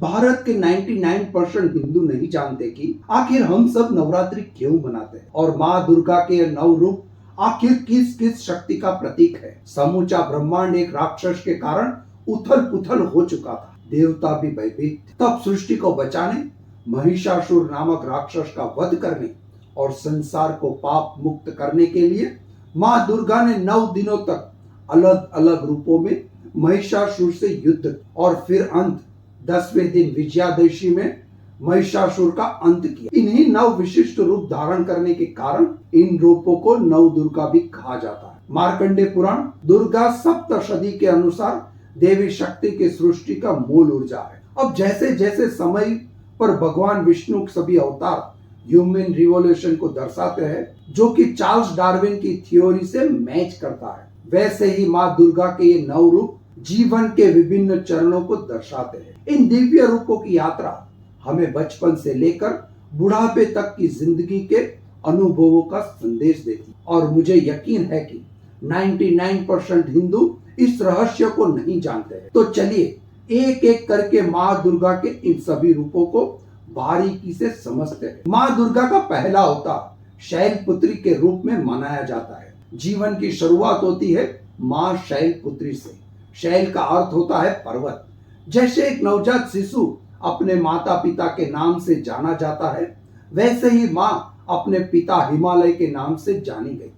भारत के 99% हिंदू नहीं जानते कि आखिर हम सब नवरात्रि क्यों मनाते हैं और माँ दुर्गा के नौ रूप आखिर किस किस शक्ति का प्रतीक है। समूचा ब्रह्मांड एक राक्षस के कारण उथल पुथल हो चुका था, देवता भी भयभीत थे। तब सृष्टि को बचाने, महिषासुर नामक राक्षस का वध करने और संसार को पाप मुक्त करने के लिए माँ दुर्गा ने 9 दिनों तक अलग अलग रूपों में महिषासुर से युद्ध और फिर अंत 10वें दिन विजयादशमी में महिषासुर का अंत किया। इन्हीं 9 विशिष्ट रूप धारण करने के कारण इन रूपों को 9 दुर्गा भी कहा जाता है। मार्कंडेय पुराण दुर्गा सप्तशती के अनुसार देवी शक्ति की सृष्टि का मूल ऊर्जा है। अब जैसे जैसे समय पर भगवान विष्णु सभी अवतार ह्यूमन रिवॉल्यूशन को दर्शाते हैं, जो कि चार्ल्स डार्विन की थ्योरी से मैच करता है, वैसे ही माँ दुर्गा के ये 9 रूप जीवन के विभिन्न चरणों को दर्शाते हैं। इन दिव्य रूपों की यात्रा हमें बचपन से लेकर बुढ़ापे तक की जिंदगी के अनुभवों का संदेश देती और मुझे यकीन है कि 99% हिंदू इस रहस्य को नहीं जानते हैं। तो चलिए एक एक करके माँ दुर्गा के इन सभी रूपों को बारीकी से समझते हैं। माँ दुर्गा का पहला अवतार शैलपुत्री के रूप में मनाया जाता है। जीवन की शुरुआत होती है माँ शैलपुत्री से। शैल का अर्थ होता है पर्वत। जैसे एक नवजात शिशु अपने माता पिता के नाम से जाना जाता है, वैसे ही माँ अपने पिता हिमालय के नाम से जानी गई।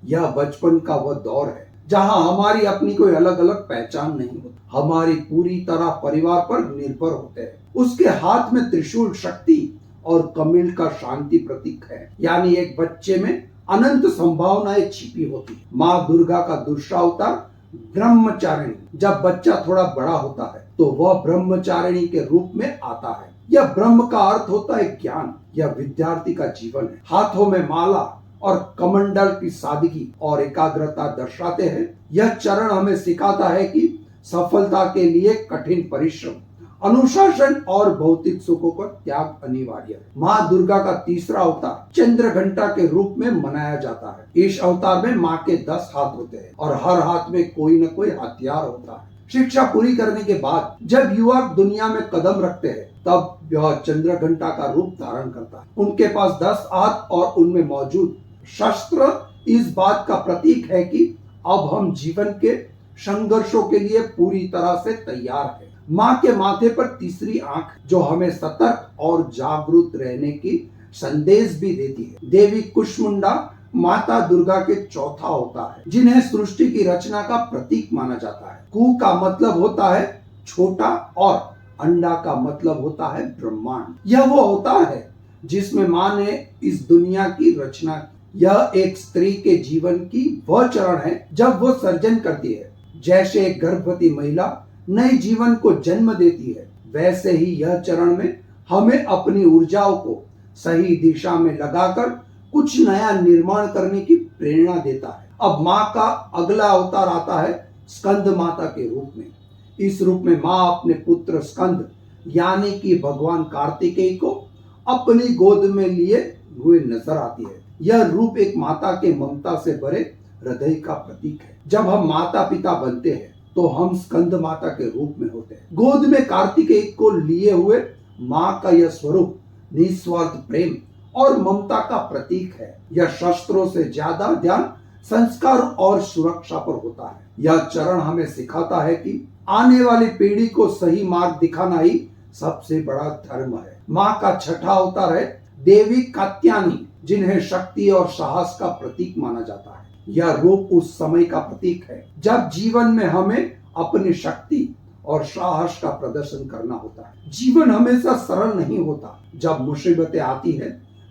यह बचपन का वह दौर है जहाँ हमारी अपनी कोई अलग अलग पहचान नहीं होती, हमारी पूरी तरह परिवार पर निर्भर होते हैं। उसके हाथ में त्रिशूल शक्ति और कमल का शांति प्रतीक है, यानी एक बच्चे में अनंत संभावनाएं छिपी होती। माँ दुर्गा का दूसरा अवतार ब्रह्मचारिणी। जब बच्चा थोड़ा बड़ा होता है तो वह ब्रह्मचारिणी के रूप में आता है। यह ब्रह्म का अर्थ होता है ज्ञान। यह विद्यार्थी का जीवन है। हाथों में माला और कमंडल की सादगी और एकाग्रता दर्शाते हैं। यह चरण हमें सिखाता है कि सफलता के लिए कठिन परिश्रम, अनुशासन और भौतिक सुखों का त्याग अनिवार्य है। माँ दुर्गा का तीसरा अवतार चंद्र घंटा के रूप में मनाया जाता है। इस अवतार में माँ के 10 हाथ होते हैं और हर हाथ में कोई न कोई हथियार होता है। शिक्षा पूरी करने के बाद जब युवक दुनिया में कदम रखते हैं, तब यह चंद्र घंटा का रूप धारण करता है। उनके पास 10 हाथ और उनमें मौजूद शस्त्र इस बात का प्रतीक है कि अब हम जीवन के संघर्षों के लिए पूरी तरह से तैयार हैं। माँ के माथे पर तीसरी आंख, जो हमें सतर्क और जागरूक रहने की संदेश भी देती है। देवी कुष्मुंडा माता दुर्गा के चौथा होता है, जिन्हें सृष्टि की रचना का प्रतीक माना जाता है। कु का मतलब होता है छोटा और अंडा का मतलब होता है ब्रह्मांड। यह वो अवतार है जिसमें माँ ने इस दुनिया की रचना की। यह एक स्त्री के जीवन की वह चरण है जब वो सर्जन करती है। जैसे एक गर्भवती महिला नए जीवन को जन्म देती है, वैसे ही यह चरण में हमें अपनी ऊर्जाओं को सही दिशा में लगाकर कुछ नया निर्माण करने की प्रेरणा देता है। अब माँ का अगला अवतार आता है स्कंद माता के रूप में। इस रूप में माँ अपने पुत्र स्कंद यानी कि भगवान कार्तिकेय को अपनी गोद में लिए हुए नजर आती है। यह रूप एक माता के ममता से भरे हृदय का प्रतीक है। जब हम माता पिता बनते हैं तो हम स्कंद माता के रूप में होते हैं। गोद में कार्तिकेय को लिए हुए माँ का यह स्वरूप निस्वार्थ प्रेम और ममता का प्रतीक है। यह शस्त्रों से ज्यादा ध्यान संस्कार और सुरक्षा पर होता है। यह चरण हमें सिखाता है कि आने वाली पीढ़ी को सही मार्ग दिखाना ही सबसे बड़ा धर्म है। माँ का छठा अवतार है देवी कात्यायनी, जिन्हें शक्ति और साहस का प्रतीक माना जाता है। यह रूप उस समय का प्रतीक है जब जीवन में हमें अपनी शक्ति और साहस का प्रदर्शन करना होता है। जीवन हमेशा सरल नहीं होता। जब मुसीबतें आती है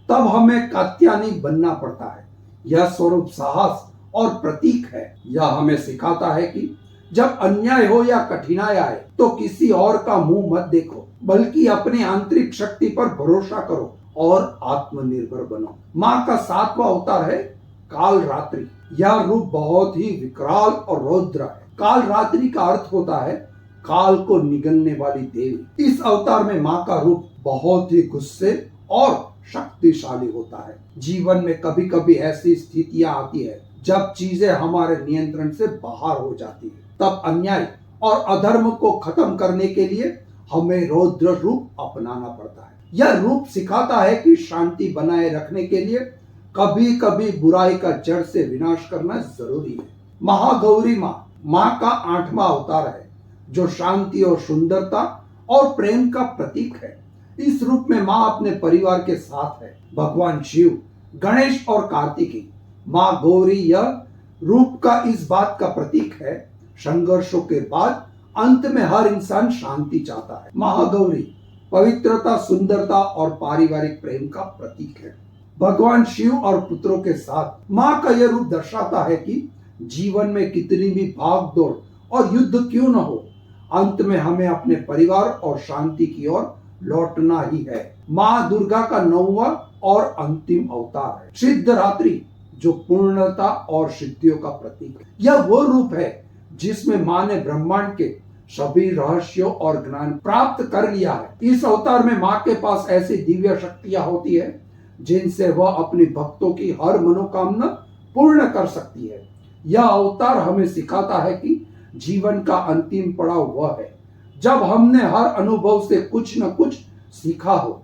तब हमें कात्यायनी बनना पड़ता है। यह स्वरूप साहस और प्रतीक है। यह हमें सिखाता है कि जब अन्याय हो या कठिनाई आए तो किसी और का मुंह मत देखो, बल्कि अपनी आंतरिक शक्ति पर भरोसा करो और आत्मनिर्भर बनो। माँ का 7वां अवतार है काल रात्रि। यह रूप बहुत ही विकराल और रौद्र है। काल रात्रि का अर्थ होता है काल को निगलने वाली देवी। इस अवतार में माँ का रूप बहुत ही गुस्से और शक्तिशाली होता है। जीवन में कभी कभी ऐसी स्थितियां आती है जब चीजें हमारे नियंत्रण से बाहर हो जाती है। तब अन्याय और अधर्म को खत्म करने के लिए हमें रौद्र रूप अपनाना पड़ता है। यह रूप सिखाता है कि शांति बनाए रखने के लिए कभी कभी बुराई का जड़ से विनाश करना जरूरी है। महागौरी माँ का 8वां अवतार है, जो शांति और सुंदरता और प्रेम का प्रतीक है। इस रूप में माँ अपने परिवार के साथ है। भगवान शिव, गणेश और कार्तिकी, माँ गौरी यह रूप का इस बात का प्रतीक है, संघर्षों के बाद अंत में हर इंसान शांति चाहता है। महागौरी पवित्रता, सुंदरता और पारिवारिक प्रेम का प्रतीक है। भगवान शिव और पुत्रों के साथ माँ का यह रूप दर्शाता है कि जीवन में कितनी भी भाग दौड़ और युद्ध क्यों न हो, अंत में हमें अपने परिवार और शांति की ओर लौटना ही है। माँ दुर्गा का 9वां और अंतिम अवतार है सिद्धरात्रि, जो पूर्णता और सिद्धियों का प्रतीक है। यह वो रूप है जिसमें माँ ने ब्रह्मांड के सभी रहस्यों और ज्ञान प्राप्त कर लिया है। इस अवतार में माँ के पास ऐसी दिव्य शक्तियां होती है जिनसे वह अपनी भक्तों की हर मनोकामना पूर्ण कर सकती है। यह अवतार हमें सिखाता है कि जीवन का अंतिम पड़ाव वह है जब हमने हर अनुभव से कुछ न कुछ सीखा हो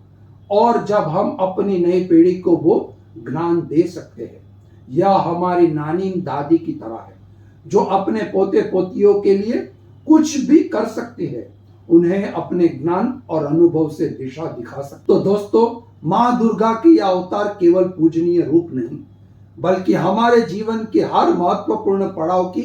और जब हम अपनी नई पीढ़ी को वो ज्ञान दे सकते हैं। यह हमारी नानी दादी की तरह है, जो अपने पोते पोतियों के लिए कुछ भी कर सकती है, उन्हें अपने ज्ञान और अनुभव से दिशा दिखा सकते। तो दोस्तों, माँ दुर्गा की यह अवतार केवल पूजनीय रूप नहीं, बल्कि हमारे जीवन के हर महत्वपूर्ण पड़ाव की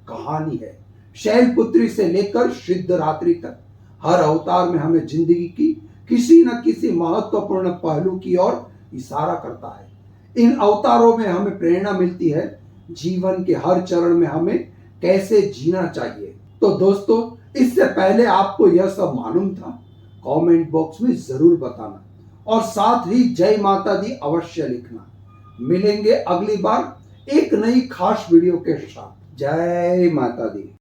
कहानी है। शैलपुत्री से लेकर सिद्धरात्रि तक हर अवतार में हमें जिंदगी की किसी न किसी महत्वपूर्ण पहलू की ओर इशारा करता है। इन अवतारों में हमें प्रेरणा मिलती है जीवन के हर चरण में हमें कैसे जीना चाहिए। तो दोस्तों, इससे पहले आपको यह सब मालूम था? कमेंट बॉक्स में जरूर बताना और साथ ही जय माता दी अवश्य लिखना। मिलेंगे अगली बार एक नई खास वीडियो के साथ। जय माता दी।